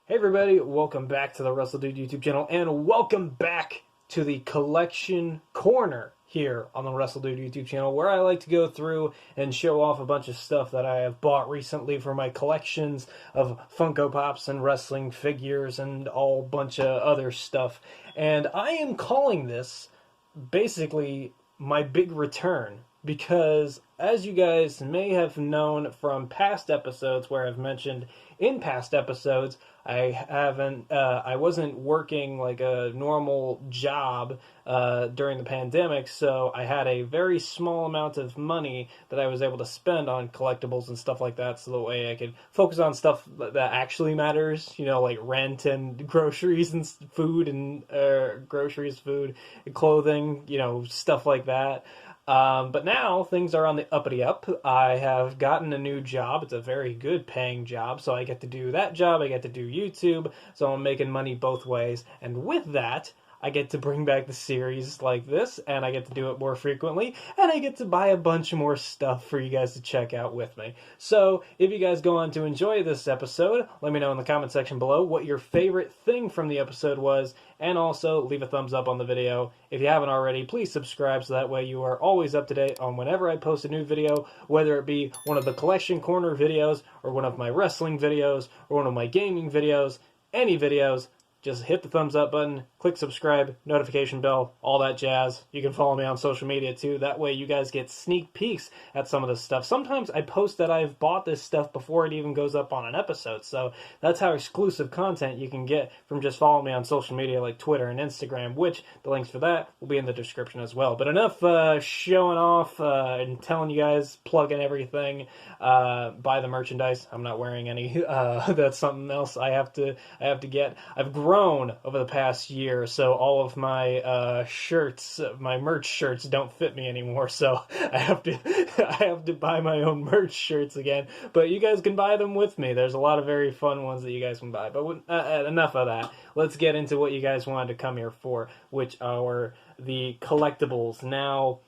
Hey everybody, welcome back to the WrestleDude YouTube channel, and welcome back to the collection corner here on the WrestleDude YouTube channel, where I like to go through and show off a bunch of stuff that I have bought recently for my collections of Funko Pops and wrestling figures and all bunch of other stuff. And I am calling this basically my big return, because as you guys may have known from past episodes where I've mentioned in past episodes, I wasn't working like a normal job during the pandemic, so I had a very small amount of money that I was able to spend on collectibles and stuff like that, so the way I could focus on stuff that actually matters, you know, like rent and groceries and food and food and clothing, you know, stuff like that. But now things are on the uppity up. I have gotten a new job. It's a very good paying job, so I get to do that job. I get to do YouTube, so I'm making money both ways. And with that, I get to bring back the series like this, and I get to do it more frequently, and I get to buy a bunch more stuff for you guys to check out with me. So, if you guys go on to enjoy this episode, let me know in the comment section below what your favorite thing from the episode was, and also leave a thumbs up on the video. If you haven't already, please subscribe so that way you are always up to date on whenever I post a new video, whether it be one of the collection corner videos, or one of my wrestling videos, or one of my gaming videos, any videos. Just hit the thumbs up button, click subscribe, notification bell, all that jazz. You can follow me on social media too. That way you guys get sneak peeks at some of this stuff. Sometimes I post that I've bought this stuff before it even goes up on an episode. So that's how exclusive content you can get from just following me on social media like Twitter and Instagram, which the links for that will be in the description as well. But enough showing off and telling you guys, plugging everything. Buy the merchandise. I'm not wearing any. That's something else I have to get. I've grown over the past year, so all of my shirts, my merch shirts, don't fit me anymore. So I have to buy my own merch shirts again. But you guys can buy them with me. There's a lot of very fun ones that you guys can buy. But enough of that. Let's get into what you guys wanted to come here for, which are the collectibles. Now,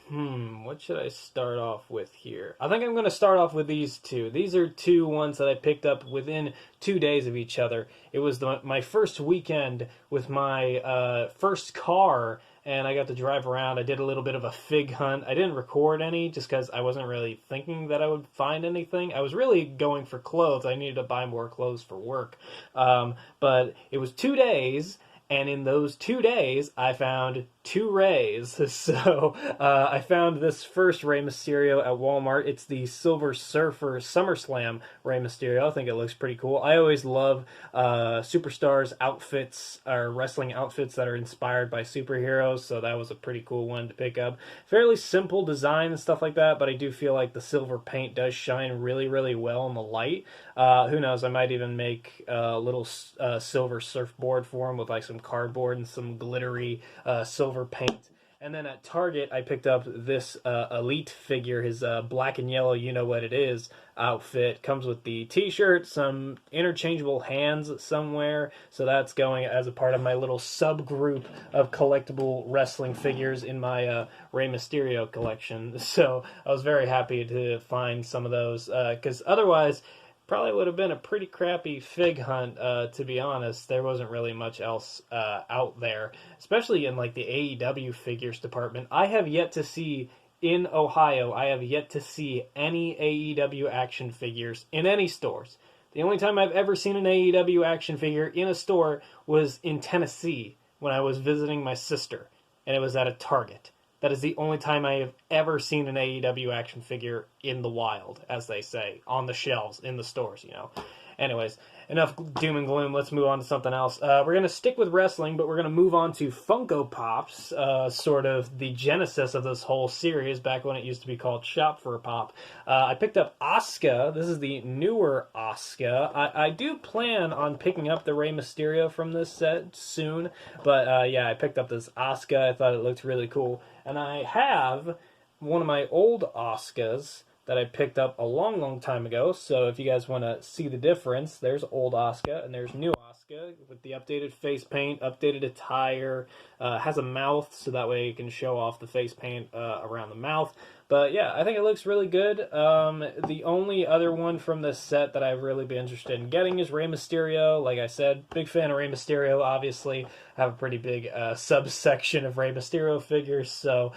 what should I start off with here? I think I'm going to start off with these two. These are two ones that I picked up within 2 days of each other. It was my first weekend with my first car, and I got to drive around. I did a little bit of a fig hunt. I didn't record any just because I wasn't really thinking that I would find anything. I was really going for clothes. I needed to buy more clothes for work. But it was 2 days, and in those 2 days, I found 2 Rays. So I found this first Rey Mysterio at Walmart. It's the Silver Surfer Summerslam Rey Mysterio. I think it looks pretty cool. I always love superstars outfits, or wrestling outfits that are inspired by superheroes, so that was a pretty cool one to pick up. Fairly simple design and stuff like that, but I do feel like the silver paint does shine really, really well in the light. Who knows, I might even make a little silver surfboard for him with like some cardboard and some glittery silver paint. And then at Target, I picked up this Elite figure, his black and yellow you know what it is outfit. Comes with the t-shirt, some interchangeable hands somewhere, so that's going as a part of my little subgroup of collectible wrestling figures in my Rey Mysterio collection. So I was very happy to find some of those, because otherwise probably would have been a pretty crappy fig hunt, to be honest. There wasn't really much else out there, especially in like the AEW figures department. I have yet to see, in Ohio, I have yet to see any AEW action figures in any stores. The only time I've ever seen an AEW action figure in a store was in Tennessee when I was visiting my sister, and it was at a Target. That is the only time I have ever seen an AEW action figure in the wild, as they say, on the shelves, in the stores, you know. Anyways, enough doom and gloom. Let's move on to something else. We're going to stick with wrestling, but we're going to move on to Funko Pops, sort of the genesis of this whole series, back when it used to be called Shop for a Pop. I picked up Asuka. This is the newer Asuka. I do plan on picking up the Rey Mysterio from this set soon, but yeah, I picked up this Asuka. I thought it looked really cool. And I have one of my old Asukas that I picked up a long, long time ago. So if you guys want to see the difference, there's old Asuka and there's new Asuka. Asuka with the updated face paint, updated attire, has a mouth so that way you can show off the face paint around the mouth. But yeah, I think it looks really good. The only other one from this set that I've really been interested in getting is Rey Mysterio. Like I said, big fan of Rey Mysterio, obviously. I have a pretty big subsection of Rey Mysterio figures, so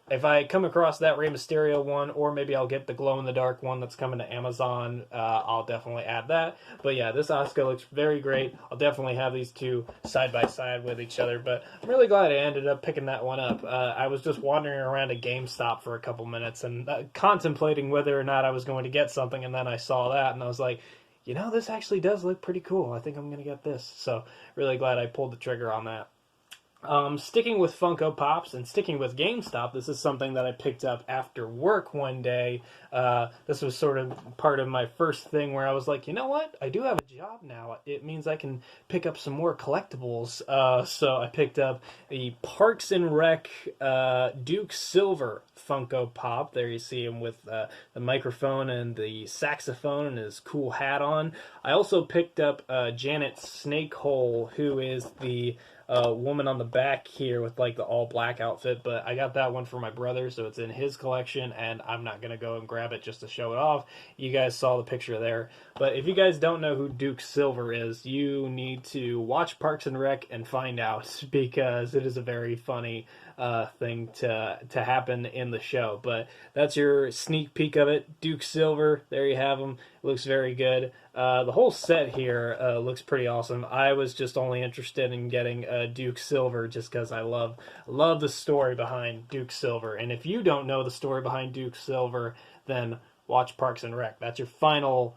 if I come across that Rey Mysterio one, or maybe I'll get the glow-in-the-dark one that's coming to Amazon, I'll definitely add that. But yeah, this Asuka looks very great. I'll definitely have these two side by side with each other, but I'm really glad I ended up picking that one up. I was just wandering around a GameStop for a couple minutes and contemplating whether or not I was going to get something, and then I saw that, and I was like, you know, this actually does look pretty cool. I think I'm going to get this. So really glad I pulled the trigger on that. Sticking with Funko Pops and sticking with GameStop, this is something that I picked up after work one day. This was sort of part of my first thing where I was like, you know what? I do have a job now. It means I can pick up some more collectibles. So I picked up the Parks and Rec 𝗥𝗘𝗧𝗨𝗥𝗡 Funko Pop. There you see him with the microphone and the saxophone and his cool hat on. I also picked up Janet Snakehole, who is the woman on the back here with like the all black outfit, but I got that one for my brother, so it's in his collection, and I'm not gonna go and grab it just to show it off. You guys saw the picture there. But if you guys don't know who 𝗥𝗘𝗧𝗨𝗥𝗡 is, you need to watch Parks and Rec and find out, because it is a very funny thing to happen in the show. But that's your sneak peek of it. 𝗥𝗘𝗧𝗨𝗥𝗡, there you have him. Looks very good. The whole set here looks pretty awesome. I was just only interested in getting 𝗥𝗘𝗧𝗨𝗥 just because I love the story behind 𝗥𝗘𝗧𝗨𝗥. And if you don't know the story behind 𝗥𝗘𝗧𝗨𝗥, then watch Parks and Rec. That's your final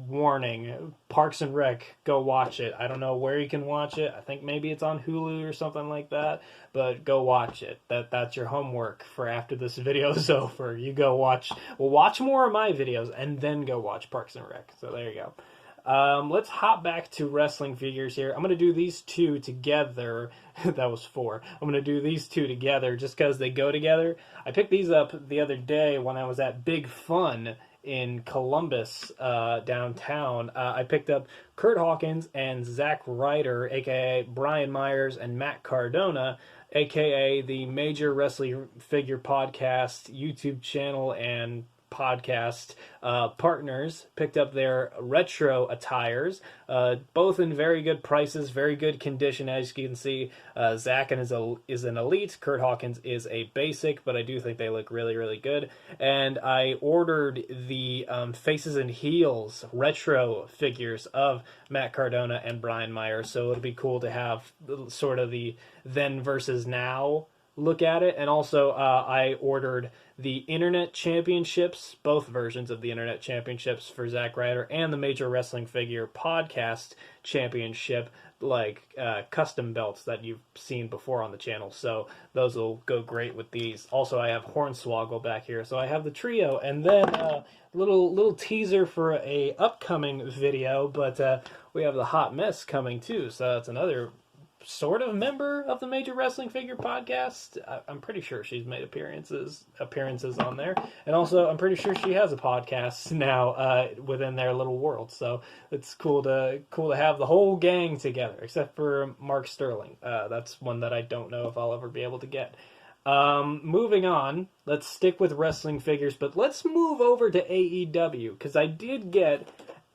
warning. Parks and Rec, go watch it. I don't know where you can watch it. I think maybe it's on Hulu or something like that, but go watch it. That's your homework for after this video is over. You go watch more of my videos and then go watch Parks and Rec. So there you go. Let's hop back to wrestling figures here. I'm going to do these two together. That was 4. I'm going to do these two together just because they go together. I picked these up the other day when I was at Big Fun in Columbus, downtown. I picked up Kurt Hawkins and Zack Ryder, a.k.a. Brian Myers and Matt Cardona, a.k.a. the Major Wrestling Figure Podcast YouTube channel and podcast partners. Picked up their retro attires, both in very good prices, very good condition. As you can see, Zach is an elite, Kurt Hawkins is a basic, but I do think they look really, really good. And I ordered the Faces and Heels retro figures of Matt Cardona and Brian Myers, so it'll be cool to have sort of the then versus now look at it. And also I ordered the Internet Championships, both versions of the Internet Championships for Zack Ryder, and the Major Wrestling Figure Podcast Championship, like custom belts that you've seen before on the channel. So those will go great with these. Also, I have Hornswoggle back here, so I have the trio. And then little teaser for a upcoming video, but we have the Hot Mess coming too, so that's another sort of member of the Major Wrestling Figure Podcast. I'm pretty sure she's made appearances on there, and also I'm pretty sure she has a podcast now within their little world. So it's cool to have the whole gang together, except for Mark Sterling. That's one that I don't know if I'll ever be able to get. Moving on, let's stick with wrestling figures, but let's move over to AEW, because I did get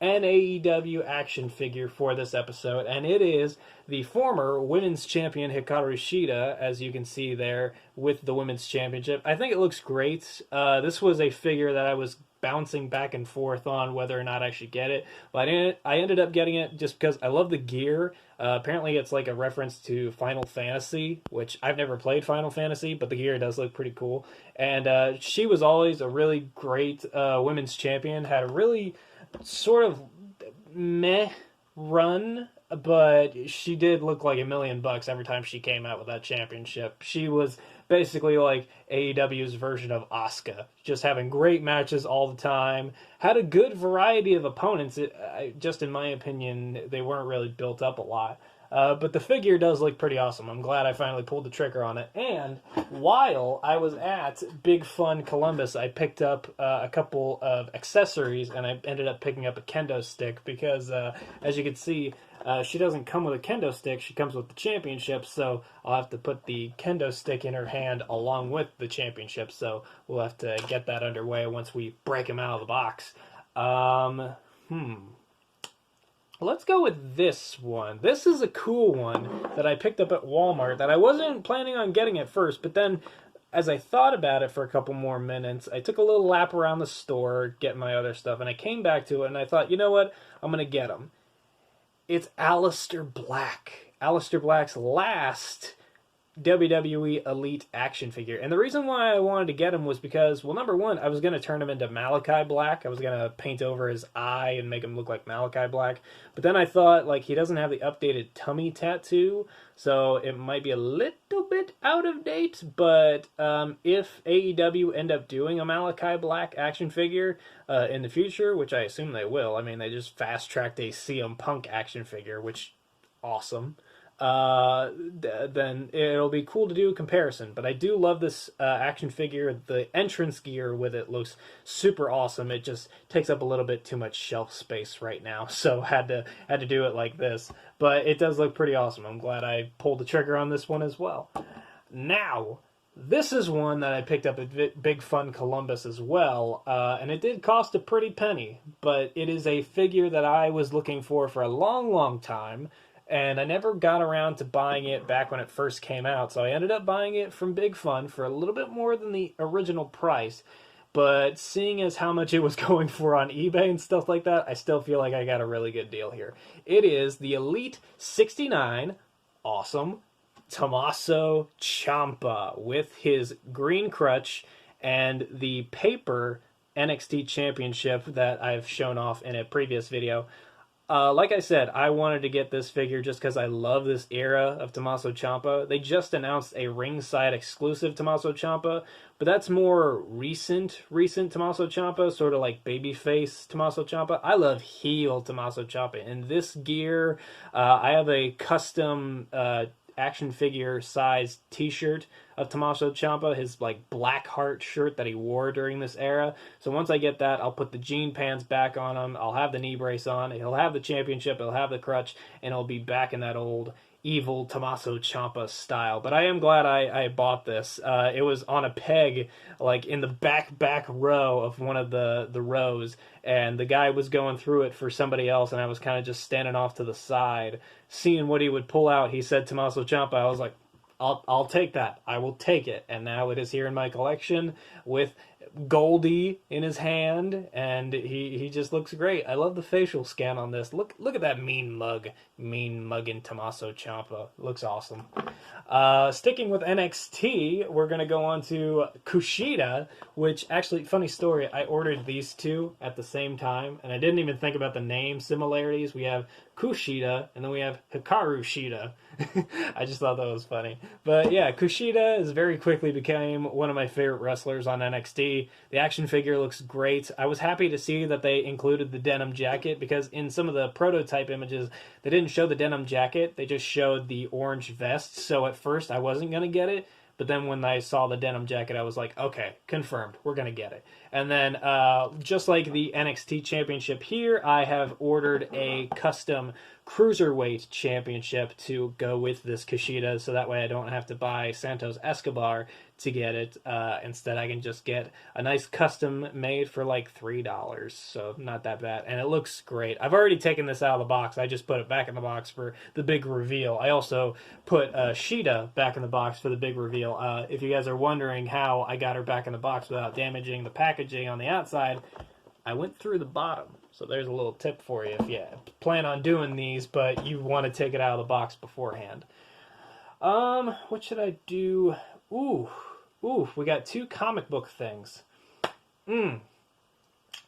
an AEW action figure for this episode, and it is the former women's champion Hikaru Shida, as you can see there with the women's championship. I think it looks great. This was a figure that I was bouncing back and forth on whether or not I should get it, but I ended up getting it just because I love the gear. Apparently it's like a reference to Final Fantasy, which I've never played Final Fantasy, but the gear does look pretty cool. And she was always a really great women's champion, had a really sort of meh run, but she did look like $1 million every time she came out with that championship. She was basically like AEW's version of Asuka, just having great matches all the time, had a good variety of opponents. Just in my opinion, they weren't really built up a lot. But the figure does look pretty awesome. I'm glad I finally pulled the trigger on it. And while I was at Big Fun Columbus, I picked up a couple of accessories, and I ended up picking up a kendo stick because, as you can see, she doesn't come with a kendo stick. She comes with the championship, so I'll have to put the kendo stick in her hand along with the championship. So we'll have to get that underway once we break them out of the box. Let's go with this one. This is a cool one that I picked up at Walmart that I wasn't planning on getting at first, but then as I thought about it for a couple more minutes, I took a little lap around the store, getting my other stuff, and I came back to it, and I thought, you know what? I'm going to get him. It's Aleister Black. Aleister Black's last WWE Elite action figure. And the reason why I wanted to get him was because, well, number one, I was going to turn him into Malachi Black. I was going to paint over his eye and make him look like Malachi Black. But then I thought, like, he doesn't have the updated tummy tattoo, so it might be a little bit out of date. But if AEW end up doing a Malachi Black action figure in the future, which I assume they will, I mean, they just fast-tracked a CM Punk action figure, which, awesome. Then it'll be cool to do a comparison. But I do love this action figure. The entrance gear with it looks super awesome. It just takes up a little bit too much shelf space right now, so had to do it like this. But it does look pretty awesome. I'm glad I pulled the trigger on this one as well. Now, this is one that I picked up at Big Fun Columbus as well, and it did cost a pretty penny, but it is a figure that I was looking for a long, long time. And I never got around to buying it back when it first came out, so I ended up buying it from Big Fun for a little bit more than the original price. But seeing as how much it was going for on eBay and stuff like that, I still feel like I got a really good deal here. It is the Elite 69, awesome, Tommaso Ciampa with his green crutch and the paper NXT Championship that I've shown off in a previous video. Like I said, I wanted to get this figure just because I love this era of Tommaso Ciampa. They just announced a ringside exclusive Tommaso Ciampa, but that's more recent Tommaso Ciampa, sort of like babyface Tommaso Ciampa. I love heel Tommaso Ciampa. In this gear, I have a custom action figure size t-shirt of Tommaso Ciampa, his like black heart shirt that he wore during this era. So once I get that, I'll put the jean pants back on him, I'll have the knee brace on, he'll have the championship, he'll have the crutch, and he'll be back in that old evil Tommaso Ciampa style. But I am glad I bought this. It was on a peg, like in the back row of one of the rows, and the guy was going through it for somebody else, and I was kind of just standing off to the side, seeing what he would pull out. He said Tommaso Ciampa. I was like, I'll take that. I will take it. And now it is here in my collection with Goldie in his hand, and he just looks great. I love the facial scan on this. Look at that mean mugging Tommaso Ciampa. Looks awesome. Sticking with NXT, we're going to go on to Kushida, which actually, funny story, I ordered these two at the same time, and I didn't even think about the name similarities. We have Kushida, and then we have Hikaru Shida. I just thought that was funny. But yeah, Kushida has very quickly became one of my favorite wrestlers on NXT. The action figure looks great. I was happy to see that they included the denim jacket, because in some of the prototype images, they didn't show the denim jacket. They just showed the orange vest. So at first I wasn't going to get it. But then when I saw the denim jacket, I was like, okay, confirmed, we're going to get it. And then just like the NXT Championship here, I have ordered a custom Cruiserweight Championship to go with this Kushida, so that way I don't have to buy Santos Escobar to get it. Instead, I can just get a nice custom made for like $3, so not that bad. And it looks great. I've already taken this out of the box. I just put it back in the box for the big reveal. I also put Shida back in the box for the big reveal. If you guys are wondering how I got her back in the box without damaging the packaging on the outside, I went through the bottom. So there's a little tip for you if you plan on doing these, but you want to take it out of the box beforehand. What should I do? Ooh, we got two comic book things. I'm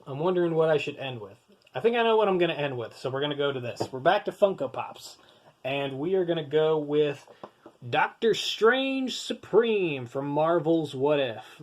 wondering what I should end with. I think I know what I'm going to end with, so we're going to go to this. We're back to Funko Pops, and we are going to go with Doctor Strange Supreme from Marvel's What If.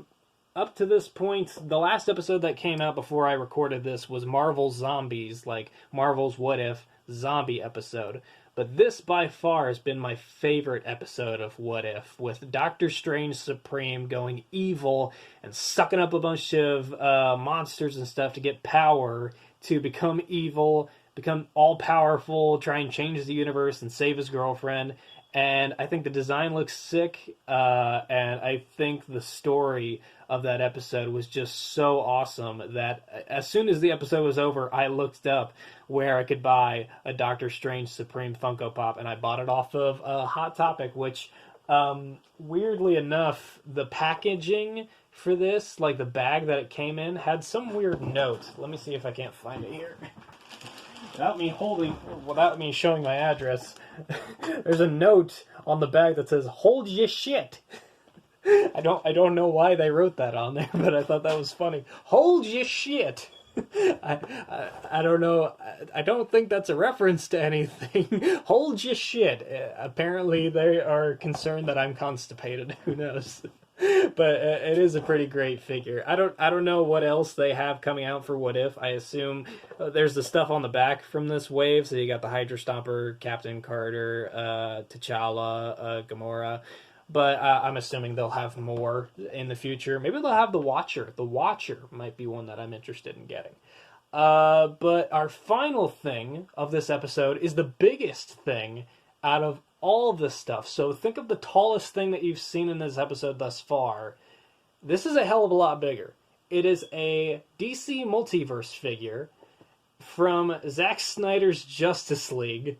Up to this point, the last episode that came out before I recorded this was Marvel's Zombies, like Marvel's What If zombie episode. But this, by far, has been my favorite episode of What If, with Doctor Strange Supreme going evil and sucking up a bunch of monsters and stuff to get power to become evil, become all-powerful, try and change the universe and save his girlfriend. And I think the design looks sick, and I think the story of that episode was just so awesome that as soon as the episode was over, I looked up where I could buy a Doctor Strange Supreme Funko Pop, and I bought it off of Hot Topic, which, weirdly enough, the packaging for this, like the bag that it came in, had some weird note. Let me see if I can't find it here. Without me showing my address, there's a note on the bag that says, "Hold your shit." I don't know why they wrote that on there, but I thought that was funny. Hold your shit. I don't know. I don't think that's a reference to anything. Hold your shit. Apparently they are concerned that I'm constipated. Who knows? But it is a pretty great figure. I don't know what else they have coming out for What If. I assume there's the stuff on the back from this wave. So you got the Hydra Stomper, Captain Carter, T'Challa, Gamora. But I'm assuming they'll have more in the future. Maybe they'll have the Watcher. The Watcher might be one that I'm interested in getting. But our final thing of this episode is the biggest thing out of all of this stuff. So think of the tallest thing that you've seen in this episode thus far. This is a hell of a lot bigger. It is a DC Multiverse figure from Zack Snyder's Justice League.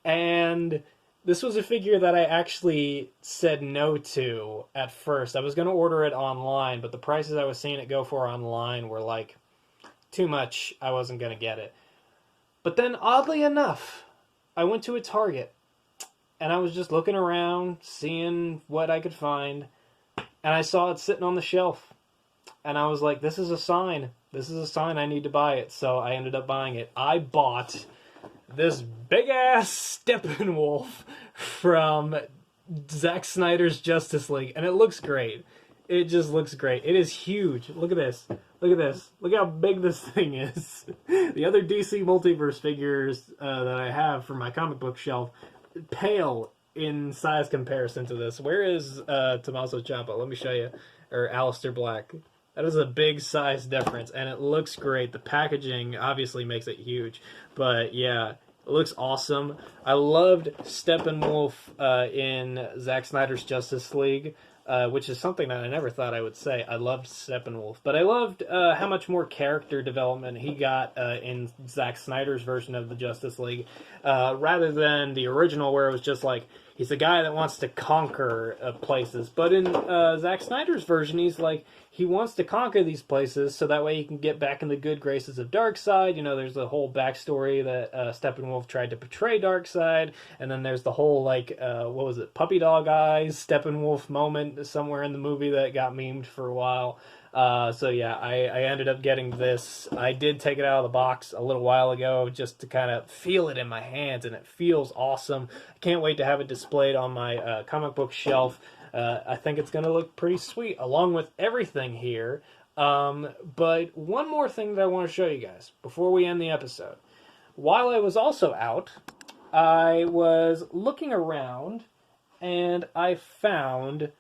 And this was a figure that I actually said no to at first. I was going to order it online, but the prices I was seeing it go for online were like too much. I wasn't going to get it. But then, oddly enough, I went to a Target, and I was just looking around, seeing what I could find, and I saw it sitting on the shelf. And I was like, this is a sign. This is a sign I need to buy it. So I ended up buying it. I bought this big-ass Steppenwolf from Zack Snyder's Justice League, and it looks great. It just looks great. It is huge. Look at this. Look at this. Look how big this thing is. The other DC Multiverse figures that I have for my comic book shelf pale in size comparison to this. Where is Tommaso Ciampa? Let me show you. Or Aleister Black. That is a big size difference, and it looks great. The packaging obviously makes it huge, but yeah, it looks awesome. I loved Steppenwolf in Zack Snyder's Justice League, which is something that I never thought I would say. I loved Steppenwolf, but I loved how much more character development he got in Zack Snyder's version of the Justice League, rather than the original where it was just like, he's a guy that wants to conquer places. But in Zack Snyder's version, he's like, he wants to conquer these places so that way he can get back in the good graces of Darkseid. You know, there's the whole backstory that Steppenwolf tried to portray Darkseid. And then there's the whole, like, what was it, puppy dog eyes Steppenwolf moment somewhere in the movie that got memed for a while. So yeah, I ended up getting this. I did take it out of the box a little while ago just to kind of feel it in my hands, and it feels awesome. I can't wait to have it displayed on my comic book shelf. I think it's going to look pretty sweet along with everything here. But one more thing that I want to show you guys before we end the episode. While I was also out, I was looking around and I found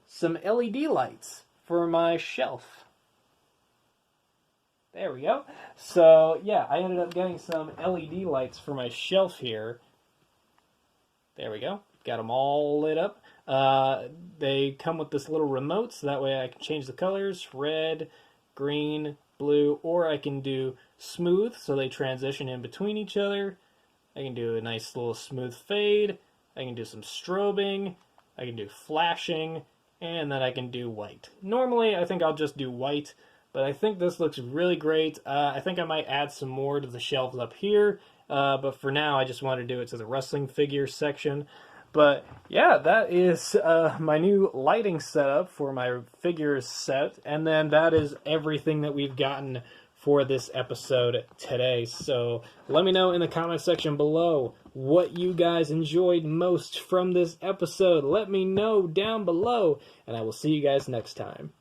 some LED lights for my shelf. There we go. So, yeah, I ended up getting some LED lights for my shelf here. There we go. Got them all lit up. They come with this little remote, so that way I can change the colors, red, green, blue, or I can do smooth, so they transition in between each other. I can do a nice little smooth fade. I can do some strobing. I can do flashing. And then I can do white. Normally, I think I'll just do white, but I think this looks really great. I think I might add some more to the shelves up here, but for now, I just want to do it to the wrestling figure section. But yeah, that is my new lighting setup for my figures set, and then that is everything that we've gotten for this episode today. So let me know in the comment section below what you guys enjoyed most from this episode. Let me know down below, and I will see you guys next time.